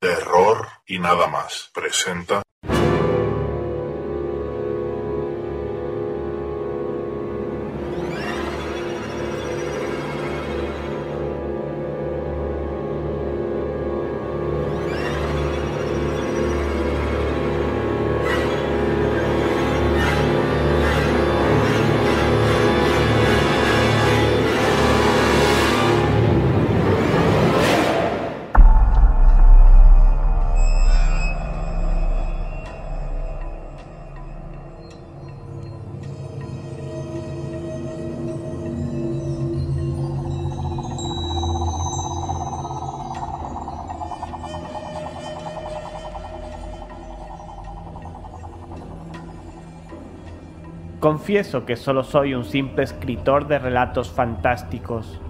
Terror y nada más presenta. Confieso que solo soy un simple escritor de relatos fantásticos.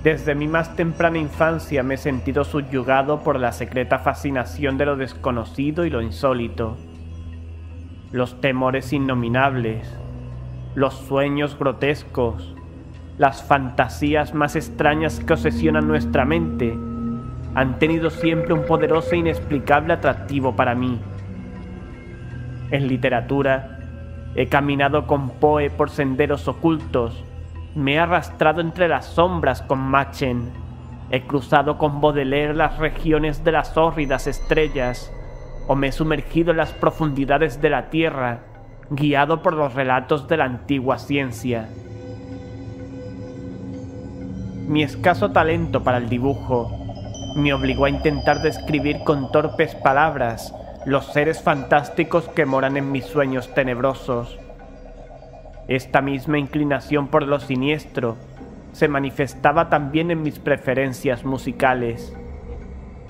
Desde mi más temprana infancia me he sentido subyugado por la secreta fascinación de lo desconocido y lo insólito. Los temores innominables, los sueños grotescos, las fantasías más extrañas que obsesionan nuestra mente han tenido siempre un poderoso e inexplicable atractivo para mí. En literatura, he caminado con Poe por senderos ocultos, me he arrastrado entre las sombras con Machen, he cruzado con Baudelaire las regiones de las hórridas estrellas, o me he sumergido en las profundidades de la tierra, guiado por los relatos de la antigua ciencia. Mi escaso talento para el dibujo me obligó a intentar describir con torpes palabras los seres fantásticos que moran en mis sueños tenebrosos. Esta misma inclinación por lo siniestro se manifestaba también en mis preferencias musicales.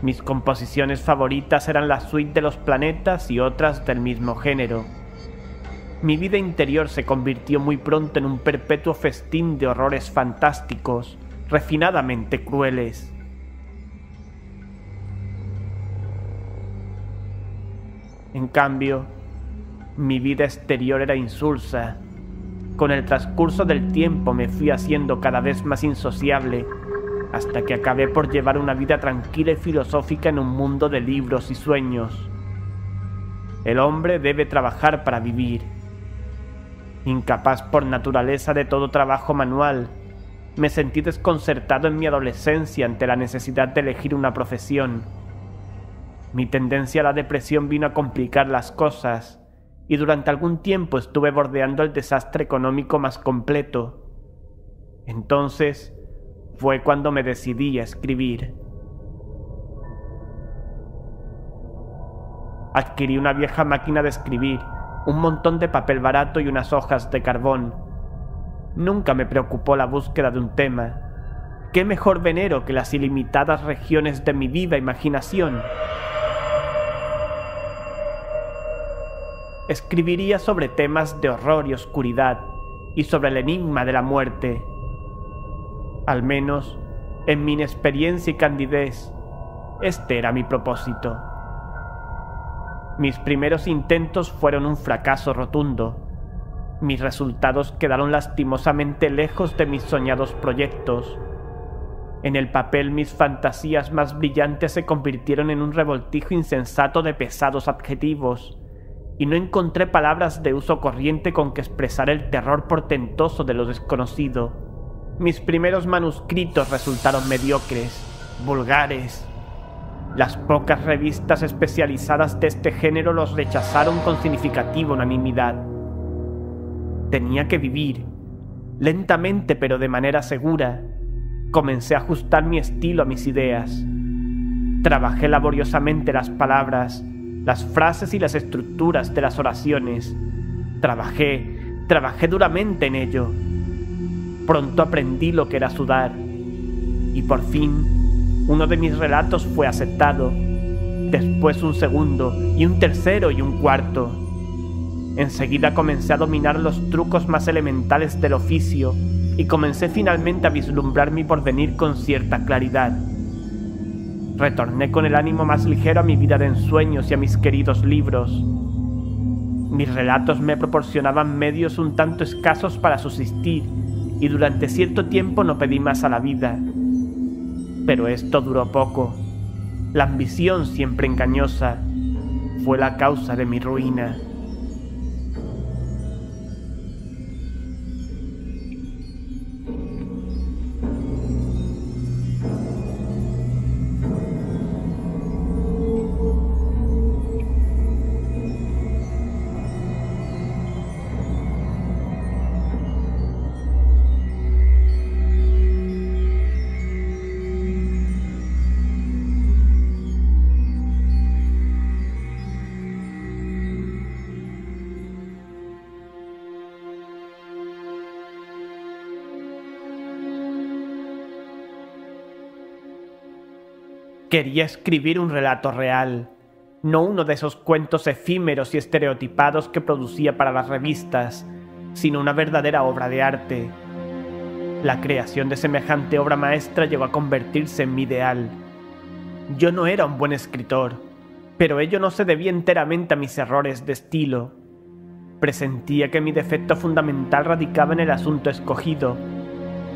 Mis composiciones favoritas eran la suite de los planetas y otras del mismo género. Mi vida interior se convirtió muy pronto en un perpetuo festín de horrores fantásticos, refinadamente crueles. En cambio, mi vida exterior era insulsa. Con el transcurso del tiempo me fui haciendo cada vez más insociable, hasta que acabé por llevar una vida tranquila y filosófica en un mundo de libros y sueños. El hombre debe trabajar para vivir. Incapaz por naturaleza de todo trabajo manual, me sentí desconcertado en mi adolescencia ante la necesidad de elegir una profesión. Mi tendencia a la depresión vino a complicar las cosas, y durante algún tiempo estuve bordeando el desastre económico más completo. Entonces fue cuando me decidí a escribir. Adquirí una vieja máquina de escribir, un montón de papel barato y unas hojas de carbón. Nunca me preocupó la búsqueda de un tema. ¿Qué mejor venero que las ilimitadas regiones de mi viva imaginación? Escribiría sobre temas de horror y oscuridad, y sobre el enigma de la muerte. Al menos, en mi inexperiencia y candidez, este era mi propósito. Mis primeros intentos fueron un fracaso rotundo. Mis resultados quedaron lastimosamente lejos de mis soñados proyectos. En el papel mis fantasías más brillantes se convirtieron en un revoltijo insensato de pesados adjetivos, y no encontré palabras de uso corriente con que expresar el terror portentoso de lo desconocido. Mis primeros manuscritos resultaron mediocres, vulgares. Las pocas revistas especializadas de este género los rechazaron con significativa unanimidad. Tenía que vivir, lentamente pero de manera segura. Comencé a ajustar mi estilo a mis ideas. Trabajé laboriosamente las palabras, las frases y las estructuras de las oraciones. Trabajé duramente en ello. Pronto aprendí lo que era sudar. Y por fin, uno de mis relatos fue aceptado. Después un segundo, y un tercero y un cuarto. Enseguida comencé a dominar los trucos más elementales del oficio y comencé finalmente a vislumbrar mi porvenir con cierta claridad. Retorné con el ánimo más ligero a mi vida de ensueños y a mis queridos libros. Mis relatos me proporcionaban medios un tanto escasos para subsistir, y durante cierto tiempo no pedí más a la vida. Pero esto duró poco. La ambición, siempre engañosa, fue la causa de mi ruina. Quería escribir un relato real, no uno de esos cuentos efímeros y estereotipados que producía para las revistas, sino una verdadera obra de arte. La creación de semejante obra maestra llegó a convertirse en mi ideal. Yo no era un buen escritor, pero ello no se debía enteramente a mis errores de estilo. Presentía que mi defecto fundamental radicaba en el asunto escogido.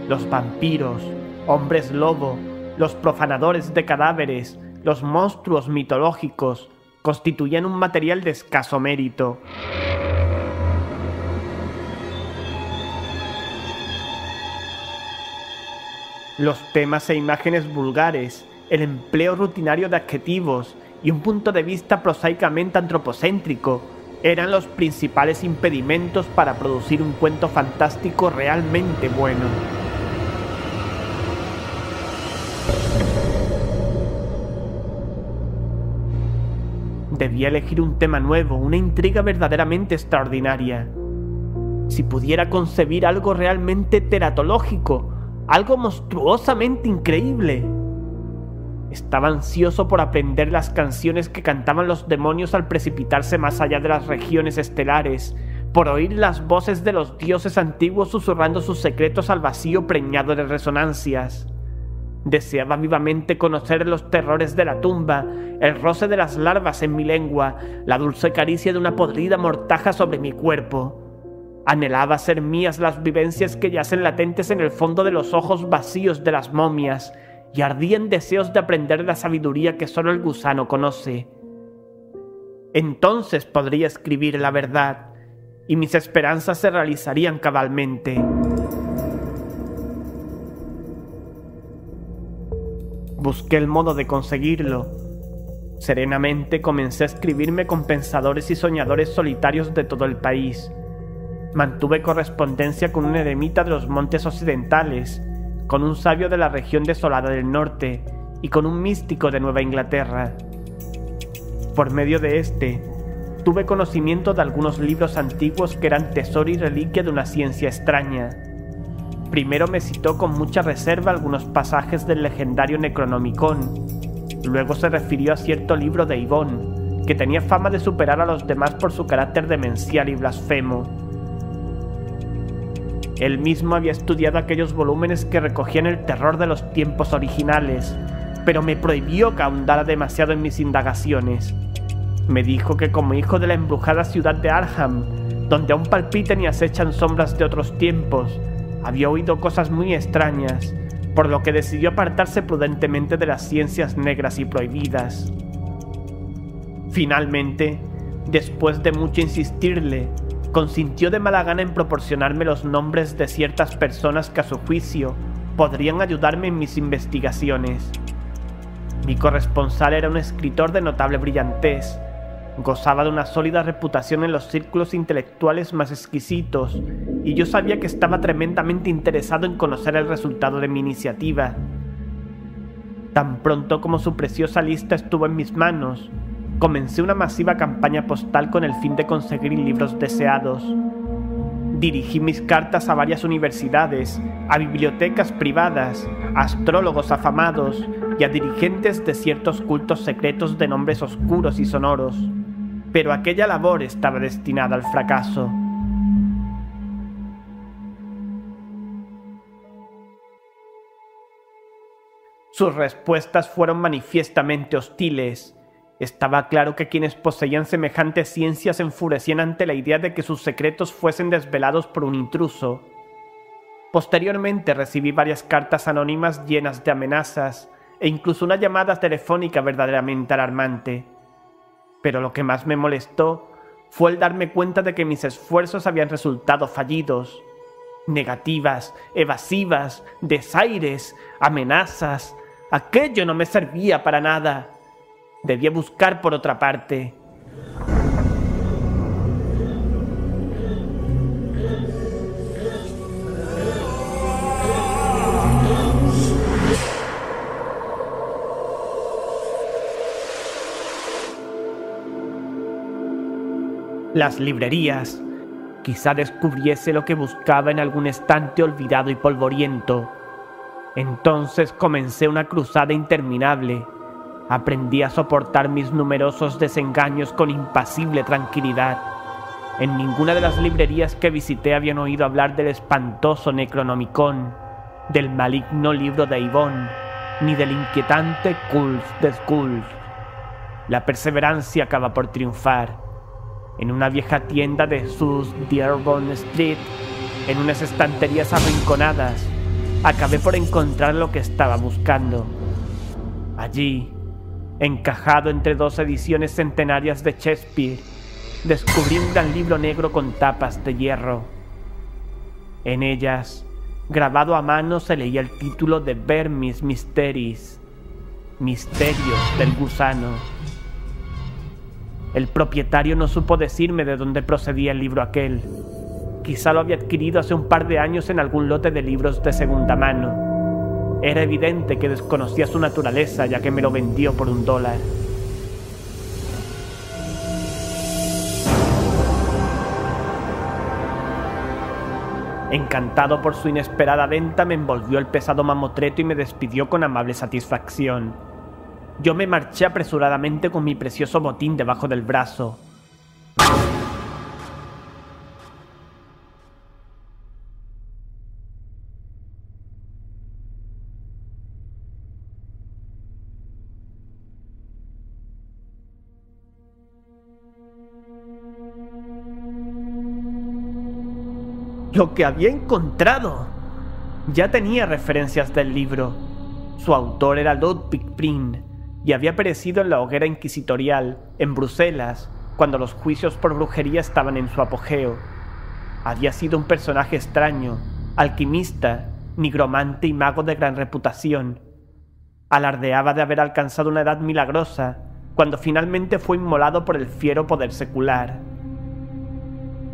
Los vampiros, hombres lobo, los profanadores de cadáveres, los monstruos mitológicos, constituían un material de escaso mérito. Los temas e imágenes vulgares, el empleo rutinario de adjetivos y un punto de vista prosaicamente antropocéntrico eran los principales impedimentos para producir un cuento fantástico realmente bueno. Debía elegir un tema nuevo, una intriga verdaderamente extraordinaria. Si pudiera concebir algo realmente teratológico, algo monstruosamente increíble. Estaba ansioso por aprender las canciones que cantaban los demonios al precipitarse más allá de las regiones estelares, por oír las voces de los dioses antiguos susurrando sus secretos al vacío preñado de resonancias. Deseaba vivamente conocer los terrores de la tumba, el roce de las larvas en mi lengua, la dulce caricia de una podrida mortaja sobre mi cuerpo. Anhelaba ser mías las vivencias que yacen latentes en el fondo de los ojos vacíos de las momias, y ardía en deseos de aprender la sabiduría que solo el gusano conoce. Entonces podría escribir la verdad, y mis esperanzas se realizarían cabalmente. Busqué el modo de conseguirlo. Serenamente comencé a escribirme con pensadores y soñadores solitarios de todo el país. Mantuve correspondencia con un eremita de los montes occidentales, con un sabio de la región desolada del norte y con un místico de Nueva Inglaterra. Por medio de este, tuve conocimiento de algunos libros antiguos que eran tesoro y reliquia de una ciencia extraña. Primero me citó con mucha reserva algunos pasajes del legendario Necronomicon. Luego se refirió a cierto libro de Ibón, que tenía fama de superar a los demás por su carácter demencial y blasfemo. Él mismo había estudiado aquellos volúmenes que recogían el terror de los tiempos originales, pero me prohibió que ahondara demasiado en mis indagaciones. Me dijo que como hijo de la embrujada ciudad de Arkham, donde aún palpitan y acechan sombras de otros tiempos, había oído cosas muy extrañas, por lo que decidió apartarse prudentemente de las ciencias negras y prohibidas. Finalmente, después de mucho insistirle, consintió de mala gana en proporcionarme los nombres de ciertas personas que a su juicio podrían ayudarme en mis investigaciones. Mi corresponsal era un escritor de notable brillantez, gozaba de una sólida reputación en los círculos intelectuales más exquisitos, y yo sabía que estaba tremendamente interesado en conocer el resultado de mi iniciativa. Tan pronto como su preciosa lista estuvo en mis manos, comencé una masiva campaña postal con el fin de conseguir libros deseados. Dirigí mis cartas a varias universidades, a bibliotecas privadas, a astrólogos afamados y a dirigentes de ciertos cultos secretos de nombres oscuros y sonoros. Pero aquella labor estaba destinada al fracaso. Sus respuestas fueron manifiestamente hostiles. Estaba claro que quienes poseían semejantes ciencias se enfurecían ante la idea de que sus secretos fuesen desvelados por un intruso. Posteriormente recibí varias cartas anónimas llenas de amenazas, e incluso una llamada telefónica verdaderamente alarmante. Pero lo que más me molestó fue el darme cuenta de que mis esfuerzos habían resultado fallidos. Negativas, evasivas, desaires, amenazas. Aquello no me servía para nada. Debía buscar por otra parte. Las librerías. Quizá descubriese lo que buscaba en algún estante olvidado y polvoriento. Entonces comencé una cruzada interminable. Aprendí a soportar mis numerosos desengaños con impasible tranquilidad. En ninguna de las librerías que visité habían oído hablar del espantoso Necronomicon, del maligno libro de Yvonne, ni del inquietante Cults de Skulls. La perseverancia acaba por triunfar. En una vieja tienda de South Dearborn Street, en unas estanterías arrinconadas, acabé por encontrar lo que estaba buscando. Allí, encajado entre 2 ediciones centenarias de Shakespeare, descubrí un gran libro negro con tapas de hierro. En ellas, grabado a mano, se leía el título de Vermis Mysteries, Misterios del Gusano. El propietario no supo decirme de dónde procedía el libro aquel. Quizá lo había adquirido hace un par de años en algún lote de libros de segunda mano. Era evidente que desconocía su naturaleza, ya que me lo vendió por $1. Encantado por su inesperada venta, me envolvió el pesado mamotreto y me despidió con amable satisfacción. Yo me marché apresuradamente con mi precioso botín debajo del brazo. Lo que había encontrado. Ya tenía referencias del libro. Su autor era Ludwig Prin y había perecido en la hoguera inquisitorial en Bruselas cuando los juicios por brujería estaban en su apogeo. Había sido un personaje extraño, alquimista, nigromante y mago de gran reputación. Alardeaba de haber alcanzado una edad milagrosa cuando finalmente fue inmolado por el fiero poder secular.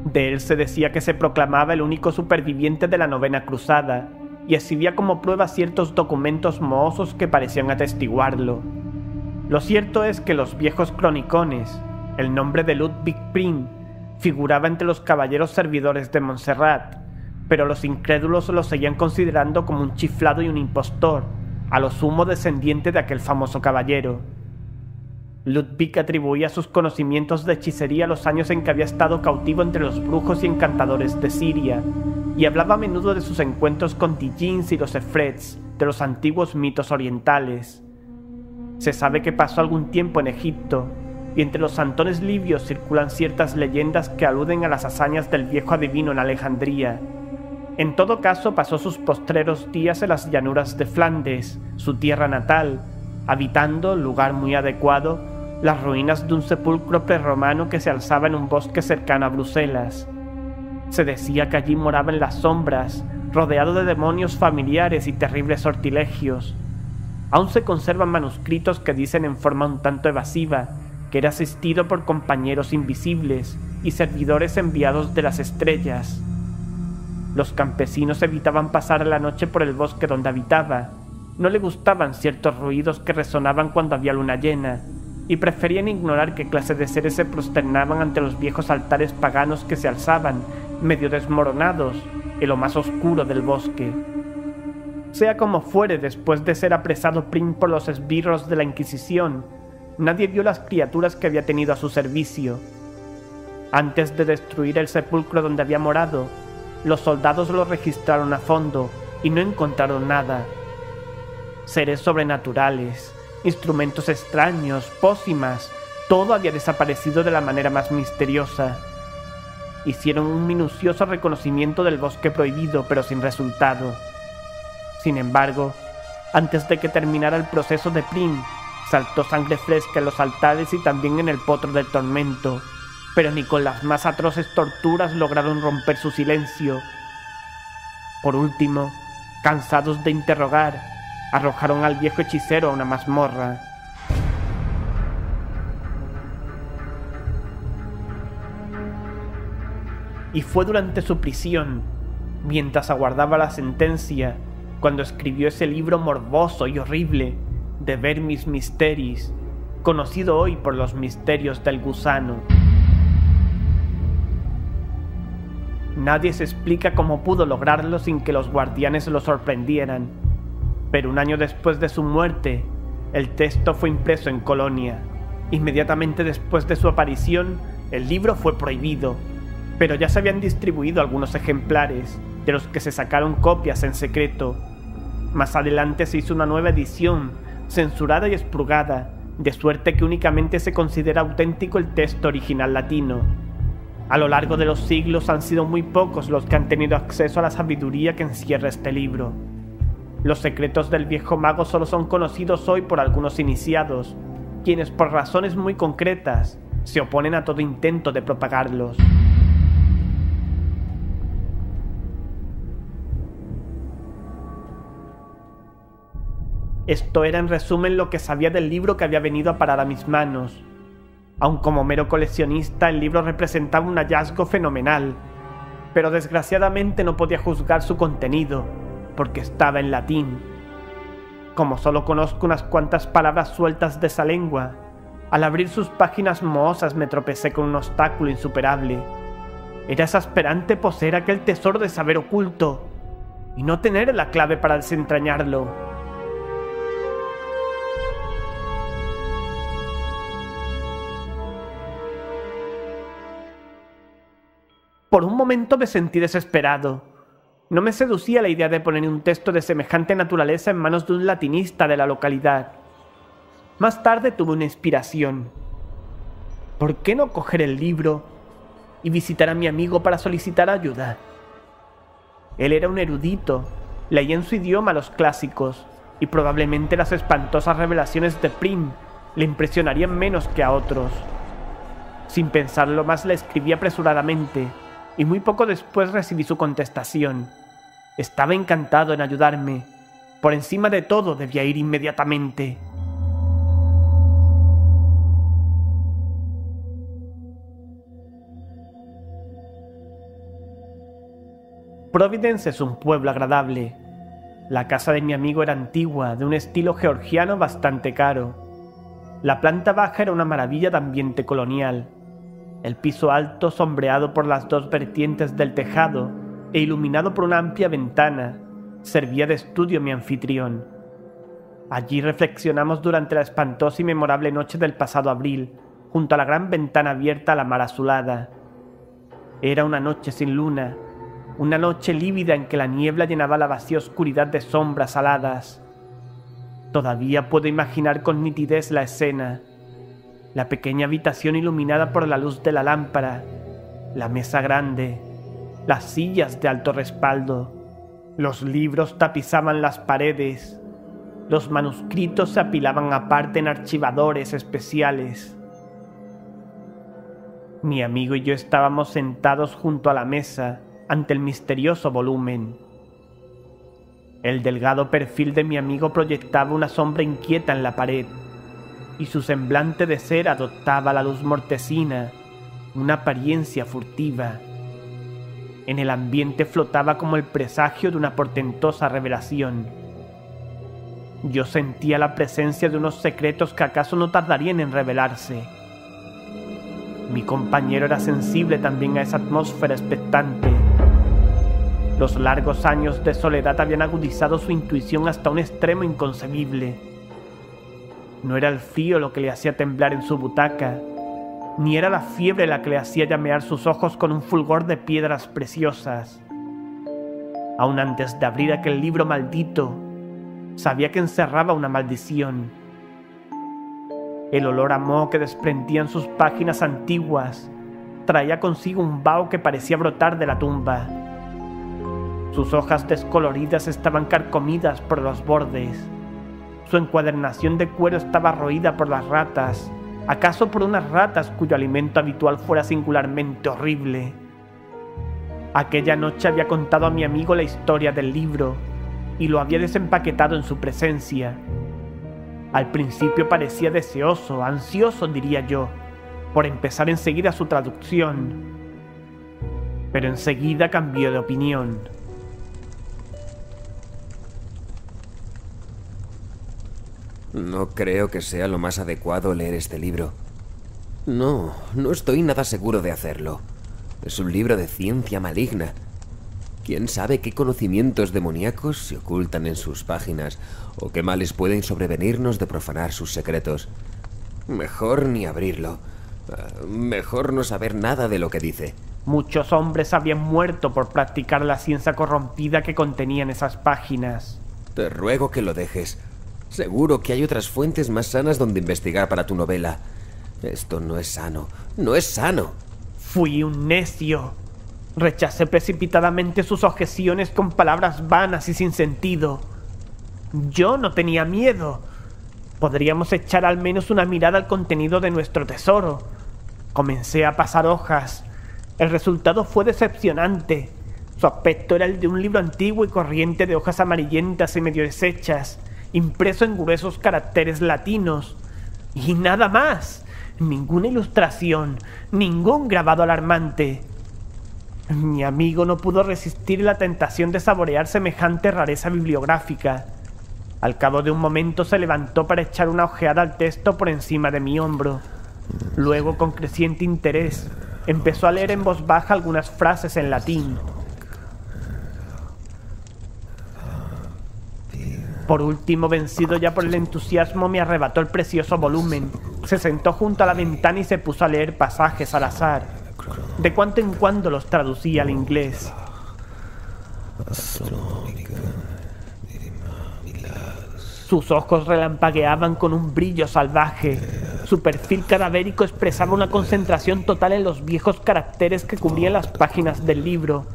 De él se decía que se proclamaba el único superviviente de la 9ª Cruzada y exhibía como prueba ciertos documentos mohosos que parecían atestiguarlo. Lo cierto es que los viejos cronicones, el nombre de Ludwig Prin figuraba entre los caballeros servidores de Montserrat, pero los incrédulos lo seguían considerando como un chiflado y un impostor, a lo sumo descendiente de aquel famoso caballero. Ludwig atribuía sus conocimientos de hechicería a los años en que había estado cautivo entre los brujos y encantadores de Siria, y hablaba a menudo de sus encuentros con Dijins y los Efrets de los antiguos mitos orientales. Se sabe que pasó algún tiempo en Egipto, y entre los santones libios circulan ciertas leyendas que aluden a las hazañas del viejo adivino en Alejandría. En todo caso, pasó sus postreros días en las llanuras de Flandes, su tierra natal, habitando, lugar muy adecuado, las ruinas de un sepulcro prerromano que se alzaba en un bosque cercano a Bruselas. Se decía que allí moraba en las sombras, rodeado de demonios familiares y terribles sortilegios. Aún se conservan manuscritos que dicen en forma un tanto evasiva que era asistido por compañeros invisibles y servidores enviados de las estrellas. Los campesinos evitaban pasar la noche por el bosque donde habitaba. No le gustaban ciertos ruidos que resonaban cuando había luna llena, y preferían ignorar qué clase de seres se prosternaban ante los viejos altares paganos que se alzaban, medio desmoronados, en lo más oscuro del bosque. Sea como fuere, después de ser apresado Prin por los esbirros de la Inquisición, nadie vio las criaturas que había tenido a su servicio. Antes de destruir el sepulcro donde había morado, los soldados lo registraron a fondo y no encontraron nada. Seres sobrenaturales, instrumentos extraños, pócimas, todo había desaparecido de la manera más misteriosa. Hicieron un minucioso reconocimiento del bosque prohibido, pero sin resultado. Sin embargo, Antes de que terminara el proceso de Prim, saltó sangre fresca en los altares y también en el potro del tormento, pero ni con las más atroces torturas lograron romper su silencio. Por último, cansados de interrogar, arrojaron al viejo hechicero a una mazmorra. Y fue durante su prisión, mientras aguardaba la sentencia, cuando escribió ese libro morboso y horrible, De Vermis Mysteris, conocido hoy por los misterios del gusano. Nadie se explica cómo pudo lograrlo sin que los guardianes lo sorprendieran, pero un año después de su muerte, el texto fue impreso en Colonia. Inmediatamente después de su aparición, el libro fue prohibido, pero ya se habían distribuido algunos ejemplares, de los que se sacaron copias en secreto. Más adelante se hizo una nueva edición, censurada y expurgada, de suerte que únicamente se considera auténtico el texto original latino. A lo largo de los siglos han sido muy pocos los que han tenido acceso a la sabiduría que encierra este libro. Los secretos del viejo mago solo son conocidos hoy por algunos iniciados, quienes por razones muy concretas se oponen a todo intento de propagarlos. Esto era en resumen lo que sabía del libro que había venido a parar a mis manos. Aun como mero coleccionista, el libro representaba un hallazgo fenomenal, pero desgraciadamente no podía juzgar su contenido, porque estaba en latín. Como solo conozco unas cuantas palabras sueltas de esa lengua, al abrir sus páginas mohosas me tropecé con un obstáculo insuperable. Era exasperante poseer aquel tesoro de saber oculto y no tener la clave para desentrañarlo. Por un momento me sentí desesperado. No me seducía la idea de poner un texto de semejante naturaleza en manos de un latinista de la localidad. Más tarde tuve una inspiración. ¿Por qué no coger el libro y visitar a mi amigo para solicitar ayuda? Él era un erudito, leía en su idioma los clásicos, y probablemente las espantosas revelaciones de Prim le impresionarían menos que a otros. Sin pensarlo más le escribí apresuradamente, y muy poco después recibí su contestación. Estaba encantado en ayudarme. Por encima de todo debía ir inmediatamente. Providence es un pueblo agradable. La casa de mi amigo era antigua, de un estilo georgiano bastante caro. La planta baja era una maravilla de ambiente colonial. El piso alto, sombreado por las dos vertientes del tejado e iluminado por una amplia ventana, servía de estudio a mi anfitrión. Allí reflexionamos durante la espantosa y memorable noche del pasado abril, junto a la gran ventana abierta a la mar azulada. Era una noche sin luna, una noche lívida en que la niebla llenaba la vacía oscuridad de sombras aladas. Todavía puedo imaginar con nitidez la escena: la pequeña habitación iluminada por la luz de la lámpara, la mesa grande, las sillas de alto respaldo, los libros tapizaban las paredes, los manuscritos se apilaban aparte en archivadores especiales. Mi amigo y yo estábamos sentados junto a la mesa ante el misterioso volumen. El delgado perfil de mi amigo proyectaba una sombra inquieta en la pared, y su semblante de cera adoptaba la luz mortecina, una apariencia furtiva. En el ambiente flotaba como el presagio de una portentosa revelación. Yo sentía la presencia de unos secretos que acaso no tardarían en revelarse. Mi compañero era sensible también a esa atmósfera expectante. Los largos años de soledad habían agudizado su intuición hasta un extremo inconcebible. No era el frío lo que le hacía temblar en su butaca, ni era la fiebre la que le hacía llamear sus ojos con un fulgor de piedras preciosas. Aún antes de abrir aquel libro maldito, sabía que encerraba una maldición. El olor a moho que desprendían sus páginas antiguas traía consigo un vaho que parecía brotar de la tumba. Sus hojas descoloridas estaban carcomidas por los bordes, Su encuadernación de cuero estaba roída por las ratas, acaso por unas ratas cuyo alimento habitual fuera singularmente horrible. Aquella noche había contado a mi amigo la historia del libro y lo había desempaquetado en su presencia. Al principio parecía deseoso, ansioso diría yo, por empezar enseguida su traducción, pero enseguida cambió de opinión. No creo que sea lo más adecuado leer este libro. No estoy nada seguro de hacerlo. Es un libro de ciencia maligna. ¿Quién sabe qué conocimientos demoníacos se ocultan en sus páginas o qué males pueden sobrevenirnos de profanar sus secretos? Mejor ni abrirlo. Mejor no saber nada de lo que dice. Muchos hombres habían muerto por practicar la ciencia corrompida que contenían esas páginas. Te ruego que lo dejes. Seguro que hay otras fuentes más sanas donde investigar para tu novela. Esto no es sano. ¡No es sano! Fui un necio. Rechacé precipitadamente sus objeciones con palabras vanas y sin sentido. Yo no tenía miedo. Podríamos echar al menos una mirada al contenido de nuestro tesoro. Comencé a pasar hojas. El resultado fue decepcionante. Su aspecto era el de un libro antiguo y corriente de hojas amarillentas y medio deshechas, impreso en gruesos caracteres latinos. Y nada más. Ninguna ilustración, ningún grabado alarmante. Mi amigo no pudo resistir la tentación de saborear semejante rareza bibliográfica. Al cabo de un momento se levantó para echar una ojeada al texto por encima de mi hombro. Luego, con creciente interés, empezó a leer en voz baja algunas frases en latín. Por último, vencido ya por el entusiasmo, me arrebató el precioso volumen. Se sentó junto a la ventana y se puso a leer pasajes al azar. De cuando en cuando los traducía al inglés. Sus ojos relampagueaban con un brillo salvaje. Su perfil cadavérico expresaba una concentración total en los viejos caracteres que cubrían las páginas del libro.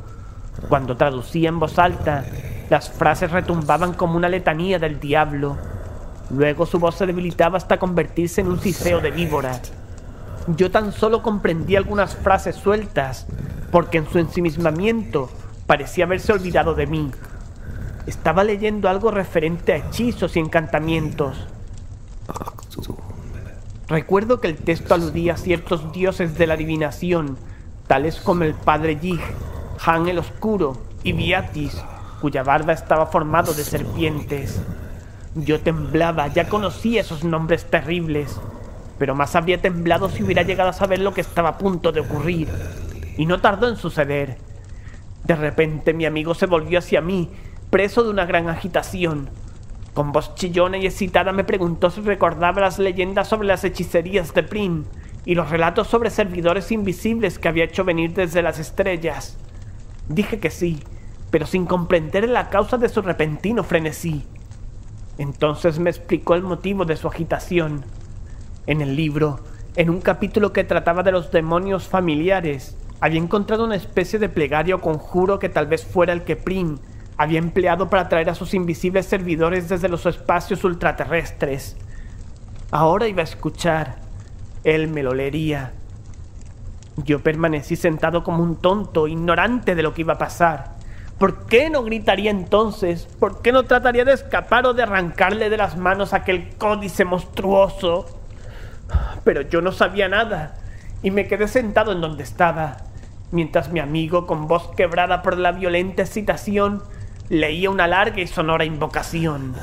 Cuando traducía en voz alta, las frases retumbaban como una letanía del diablo. Luego su voz se debilitaba hasta convertirse en un siseo de víbora. Yo tan solo comprendí algunas frases sueltas, porque en su ensimismamiento parecía haberse olvidado de mí. Estaba leyendo algo referente a hechizos y encantamientos. Recuerdo que el texto aludía a ciertos dioses de la adivinación, tales como el padre Yig, Han el Oscuro y Viatis, cuya barba estaba formado de serpientes. Yo temblaba, ya conocía esos nombres terribles, pero más habría temblado si hubiera llegado a saber lo que estaba a punto de ocurrir, y no tardó en suceder. De repente mi amigo se volvió hacia mí, preso de una gran agitación. Con voz chillona y excitada me preguntó si recordaba las leyendas sobre las hechicerías de Prim y los relatos sobre servidores invisibles que había hecho venir desde las estrellas. Dije que sí, pero sin comprender la causa de su repentino frenesí. Entonces me explicó el motivo de su agitación. En el libro, en un capítulo que trataba de los demonios familiares, había encontrado una especie de plegario o conjuro que tal vez fuera el que Prim había empleado para atraer a sus invisibles servidores desde los espacios ultraterrestres. Ahora iba a escuchar. Él me lo leería. Yo permanecí sentado como un tonto, ignorante de lo que iba a pasar. ¿Por qué no gritaría entonces? ¿Por qué no trataría de escapar o de arrancarle de las manos aquel códice monstruoso? Pero yo no sabía nada, y me quedé sentado en donde estaba, mientras mi amigo, con voz quebrada por la violenta excitación, leía una larga y sonora invocación.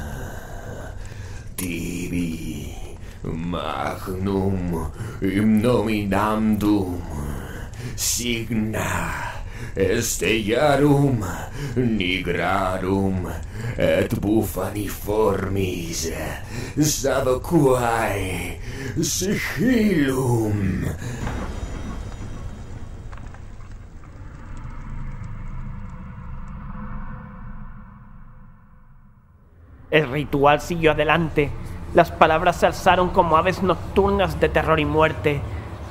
Tibi magnum nominandum signa stellarum nigrarum et bufaniformis sadoquae sigillum. El ritual siguió adelante. Las palabras se alzaron como aves nocturnas de terror y muerte.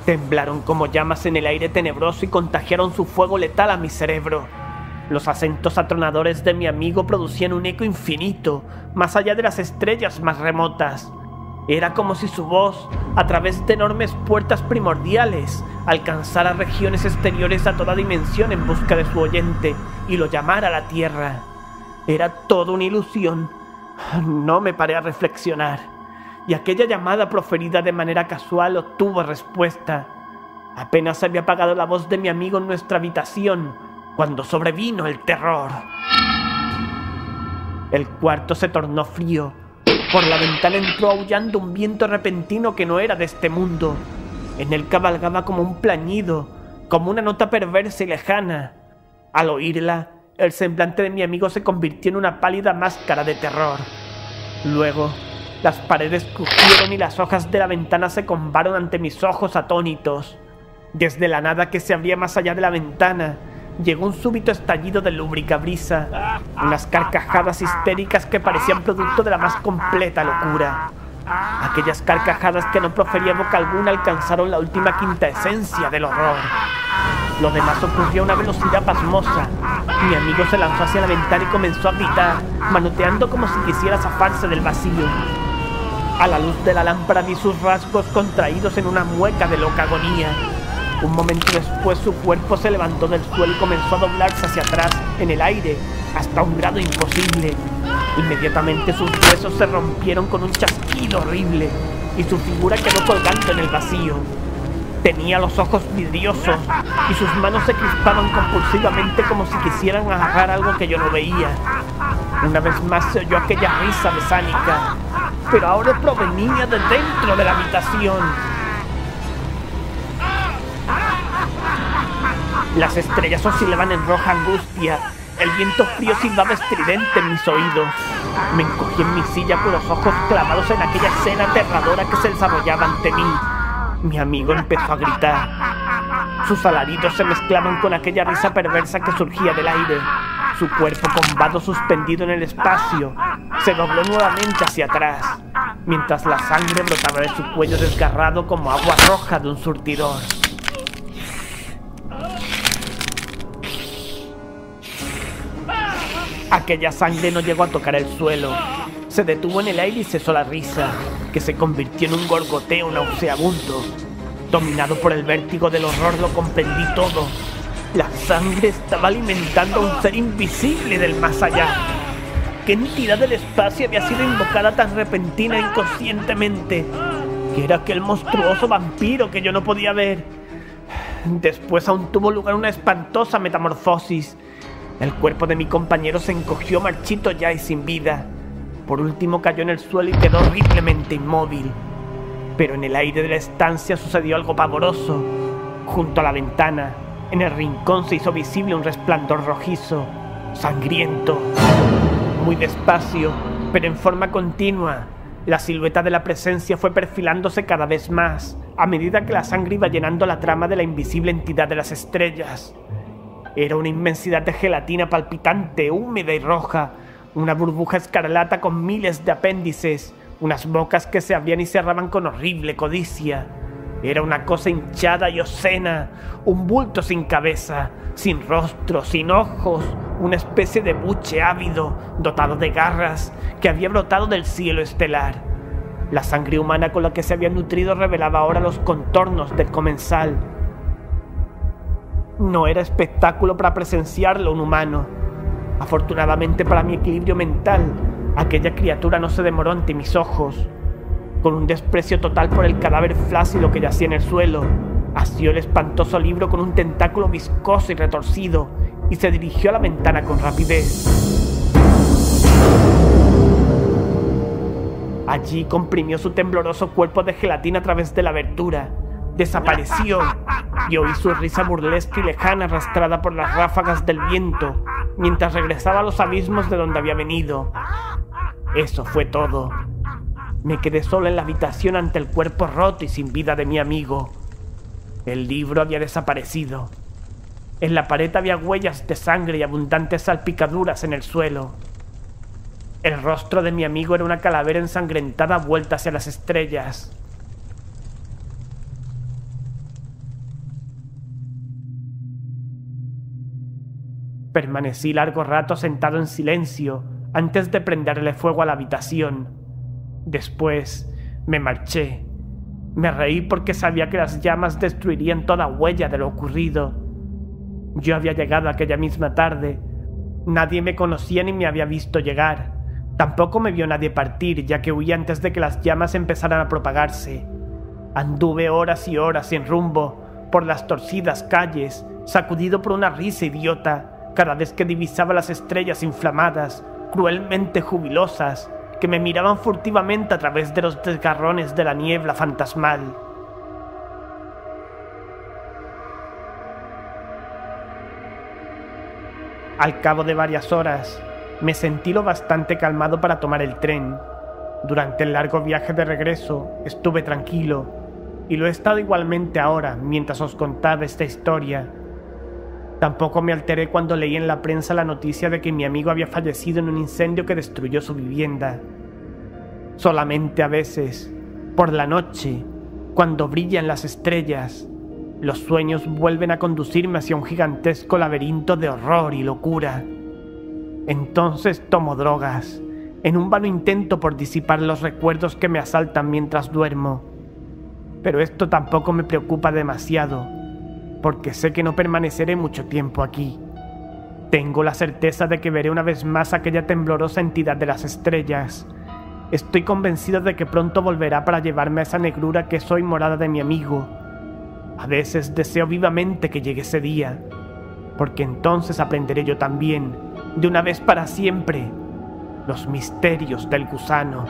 Temblaron como llamas en el aire tenebroso y contagiaron su fuego letal a mi cerebro. Los acentos atronadores de mi amigo producían un eco infinito, más allá de las estrellas más remotas. Era como si su voz, a través de enormes puertas primordiales, alcanzara regiones exteriores a toda dimensión en busca de su oyente y lo llamara a la tierra. Era todo una ilusión. No me paré a reflexionar, y aquella llamada proferida de manera casual obtuvo respuesta. Apenas se había apagado la voz de mi amigo en nuestra habitación, cuando sobrevino el terror. El cuarto se tornó frío. Por la ventana entró aullando un viento repentino que no era de este mundo. En él cabalgaba como un plañido, como una nota perversa y lejana. Al oírla, el semblante de mi amigo se convirtió en una pálida máscara de terror. Luego, las paredes crujieron y las hojas de la ventana se combaron ante mis ojos atónitos. Desde la nada que se abría más allá de la ventana, llegó un súbito estallido de lúbrica brisa, unas carcajadas histéricas que parecían producto de la más completa locura. Aquellas carcajadas que no profería boca alguna alcanzaron la última quinta esencia del horror. Lo demás ocurrió a una velocidad pasmosa. Mi amigo se lanzó hacia la ventana y comenzó a gritar, manoteando como si quisiera zafarse del vacío. A la luz de la lámpara vi sus rasgos contraídos en una mueca de loca agonía. Un momento después su cuerpo se levantó del suelo y comenzó a doblarse hacia atrás, en el aire, hasta un grado imposible. Inmediatamente sus huesos se rompieron con un chasquido horrible y su figura quedó colgando en el vacío. Tenía los ojos vidriosos y sus manos se crispaban compulsivamente como si quisieran agarrar algo que yo no veía. Una vez más se oyó aquella risa mesánica, pero ahora provenía de dentro de la habitación. Las estrellas oscilaban en roja angustia. El viento frío silbaba estridente en mis oídos. Me encogí en mi silla con los ojos clavados en aquella escena aterradora que se desarrollaba ante mí. Mi amigo empezó a gritar. Sus alaridos se mezclaban con aquella risa perversa que surgía del aire. Su cuerpo combado suspendido en el espacio se dobló nuevamente hacia atrás, mientras la sangre brotaba de su cuello desgarrado como agua roja de un surtidor. Aquella sangre no llegó a tocar el suelo. Se detuvo en el aire y cesó la risa, que se convirtió en un gorgoteo nauseabundo. Dominado por el vértigo del horror, lo comprendí todo. La sangre estaba alimentando a un ser invisible del más allá. ¿Qué entidad del espacio había sido invocada tan repentina e inconscientemente? ¿Qué era aquel monstruoso vampiro que yo no podía ver? Después aún tuvo lugar una espantosa metamorfosis. El cuerpo de mi compañero se encogió marchito ya y sin vida. Por último cayó en el suelo y quedó horriblemente inmóvil. Pero en el aire de la estancia sucedió algo pavoroso. Junto a la ventana, en el rincón se hizo visible un resplandor rojizo, sangriento. Muy despacio, pero en forma continua, la silueta de la presencia fue perfilándose cada vez más, a medida que la sangre iba llenando la trama de la invisible entidad de las estrellas. Era una inmensidad de gelatina palpitante, húmeda y roja, una burbuja escarlata con miles de apéndices, unas bocas que se abrían y cerraban con horrible codicia. Era una cosa hinchada y obscena, un bulto sin cabeza, sin rostro, sin ojos, una especie de buche ávido, dotado de garras, que había brotado del cielo estelar. La sangre humana con la que se había nutrido revelaba ahora los contornos del comensal. No era espectáculo para presenciarlo un humano. Afortunadamente para mi equilibrio mental, aquella criatura no se demoró ante mis ojos. Con un desprecio total por el cadáver flácido que yacía en el suelo, asió el espantoso libro con un tentáculo viscoso y retorcido y se dirigió a la ventana con rapidez. Allí comprimió su tembloroso cuerpo de gelatina a través de la abertura. Desapareció y oí su risa burlesca y lejana arrastrada por las ráfagas del viento mientras regresaba a los abismos de donde había venido. Eso fue todo. Me quedé solo en la habitación ante el cuerpo roto y sin vida de mi amigo. El libro había desaparecido. En la pared había huellas de sangre y abundantes salpicaduras en el suelo. El rostro de mi amigo era una calavera ensangrentada vuelta hacia las estrellas. Permanecí largo rato sentado en silencio antes de prenderle fuego a la habitación. Después me marché. Me reí porque sabía que las llamas destruirían toda huella de lo ocurrido. Yo había llegado aquella misma tarde. Nadie me conocía ni me había visto llegar. Tampoco me vio nadie partir, ya que huí antes de que las llamas empezaran a propagarse. Anduve horas y horas sin rumbo por las torcidas calles, sacudido por una risa idiota cada vez que divisaba las estrellas inflamadas, cruelmente jubilosas, que me miraban furtivamente a través de los desgarrones de la niebla fantasmal. Al cabo de varias horas, me sentí lo bastante calmado para tomar el tren. Durante el largo viaje de regreso estuve tranquilo, y lo he estado igualmente ahora mientras os contaba esta historia. Tampoco me alteré cuando leí en la prensa la noticia de que mi amigo había fallecido en un incendio que destruyó su vivienda. Solamente a veces, por la noche, cuando brillan las estrellas, los sueños vuelven a conducirme hacia un gigantesco laberinto de horror y locura. Entonces tomo drogas, en un vano intento por disipar los recuerdos que me asaltan mientras duermo. Pero esto tampoco me preocupa demasiado, porque sé que no permaneceré mucho tiempo aquí. Tengo la certeza de que veré una vez más aquella temblorosa entidad de las estrellas. Estoy convencido de que pronto volverá para llevarme a esa negrura que soy morada de mi amigo. A veces deseo vivamente que llegue ese día, porque entonces aprenderé yo también, de una vez para siempre, los misterios del gusano.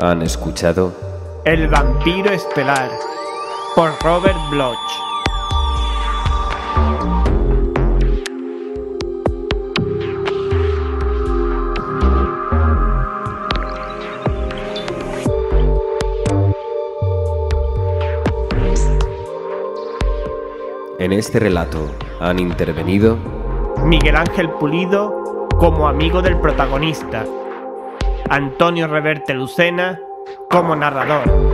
Han escuchado El vampiro estelar, por Robert Bloch. En este relato han intervenido Miguel Ángel Pulido como amigo del protagonista, Antonio Reverte Lucena como narrador.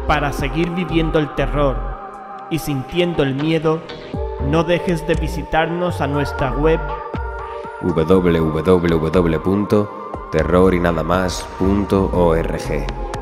Para seguir viviendo el terror y sintiendo el miedo, no dejes de visitarnos a nuestra web www.terrorinadamas.org.